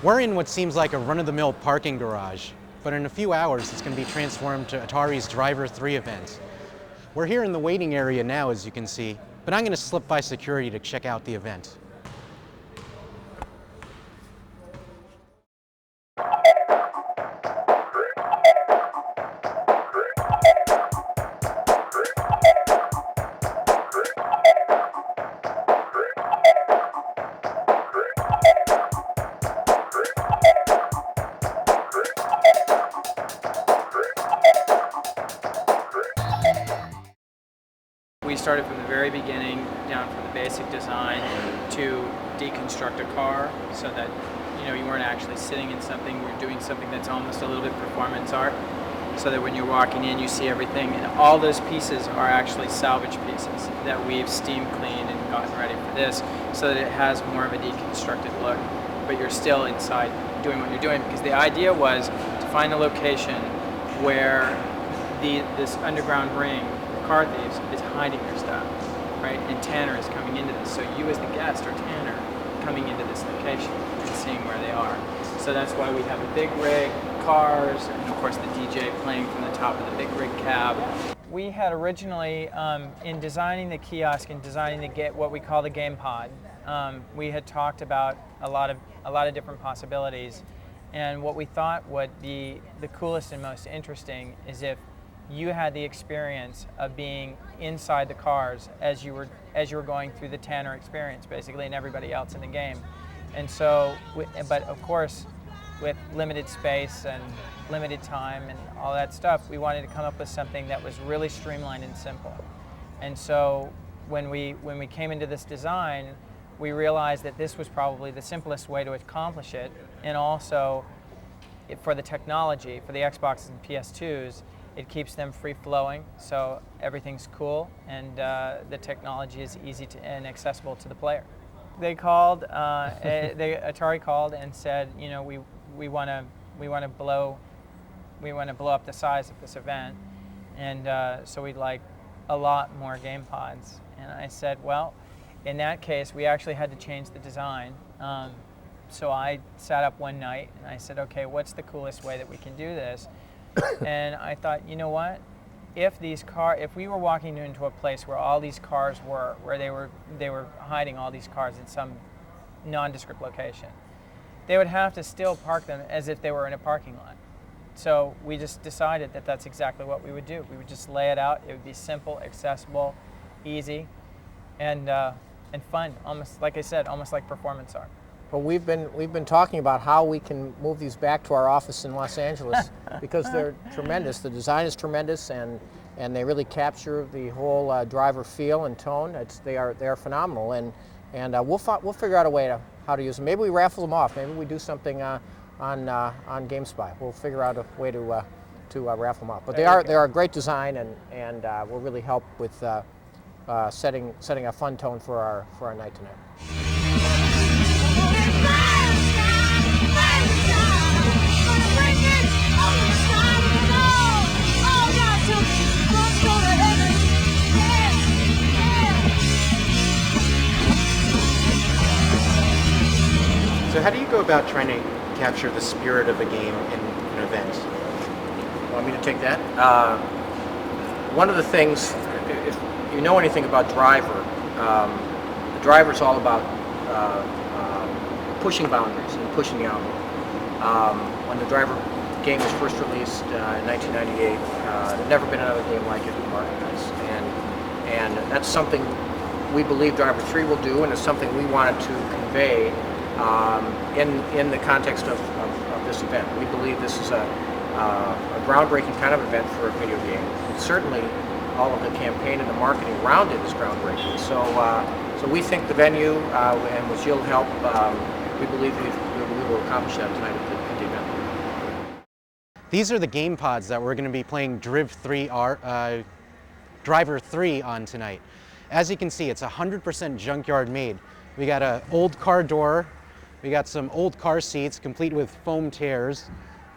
We're in what seems like a run-of-the-mill parking garage, but in a few hours it's going to be transformed to Atari's Driv3r event. We're here in the waiting area now, as you can see, but I'm going to slip by security to check out the event. We started from the very beginning, down from the basic design to deconstruct a car so that you weren't actually sitting in something, you were doing something that's almost a little bit performance art, so that when you're walking in you see everything, and all those pieces are actually salvage pieces that we've steam cleaned and gotten ready for this, so that it has more of a deconstructed look, but you're still inside doing what you're doing, because the idea was to find a location where this underground ring car thieves is hiding their stuff, right? And Tanner is coming into this. So you as the guest or Tanner coming into this location and seeing where they are. So that's why we have a big rig, cars, and of course the DJ playing from the top of the big rig cab. We had originally, in designing the kiosk and designing what we call the game pod, we had talked about a lot of different possibilities. And what we thought would be the coolest and most interesting is if you had the experience of being inside the cars as you were going through the Tanner experience, basically, and everybody else in the game. And so, but of course, with limited space and limited time and all that stuff, we wanted to come up with something that was really streamlined and simple. And so, when we came into this design, we realized that this was probably the simplest way to accomplish it, and also for the technology, for the Xboxes and PS2s, it keeps them free-flowing, so everything's cool, and the technology is easy and accessible to the player. They called, Atari called and said, we want to blow up the size of this event, and so we'd like a lot more game pods. And I said, well, in that case, we actually had to change the design. So I sat up one night and I said, okay, what's the coolest way that we can do this? And I thought, you know what? If we were walking into a place where all these cars were, where they were hiding all these cars in some nondescript location, they would have to still park them as if they were in a parking lot. So we just decided that that's exactly what we would do. We would just lay it out. It would be simple, accessible, easy, and fun. Almost, like I said, almost like performance art. Well, we've been talking about how we can move these back to our office in Los Angeles because they're tremendous. The design is tremendous, and they really capture the whole driver feel and tone. They are phenomenal, and we'll figure out a way how to use them. Maybe we raffle them off. Maybe we do something on Gamespy. We'll figure out a way to raffle them off. But they are a great design, and will really help with setting a fun tone for our night tonight. So how do you go about trying to capture the spirit of a game in an event? Want me to take that? One of the things, if you know anything about Driver, the Driver's all about pushing boundaries and pushing the envelope. When the Driver game was first released in 1998, there'd never been another game like it in the marketplace, and that's something we believe Driv3r will do, and it's something we wanted to convey in the context of this event. We believe this is a groundbreaking kind of event for a video game. And certainly, all of the campaign and the marketing around it is groundbreaking. So we think the venue, and with your help, we believe we will accomplish that tonight at the event. These are the game pods that we're going to be playing Driv3r on tonight. As you can see, it's 100% junkyard made. We got an old car door, we got some old car seats complete with foam tears,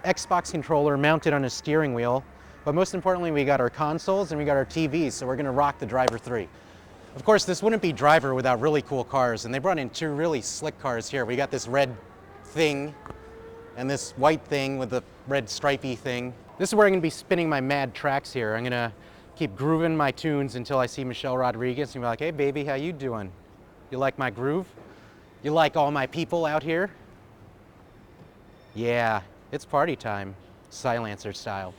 Xbox controller mounted on a steering wheel, but most importantly we got our consoles and we got our TVs, so we're going to rock the Driv3r. Of course, this wouldn't be Driver without really cool cars, and they brought in two really slick cars here. We got this red thing and this white thing with the red stripey thing. This is where I'm gonna be spinning my mad tracks here. I'm gonna keep grooving my tunes until I see Michelle Rodriguez and be like, hey baby, how you doing? You like my groove? You like all my people out here? Yeah, it's party time, Silencer style.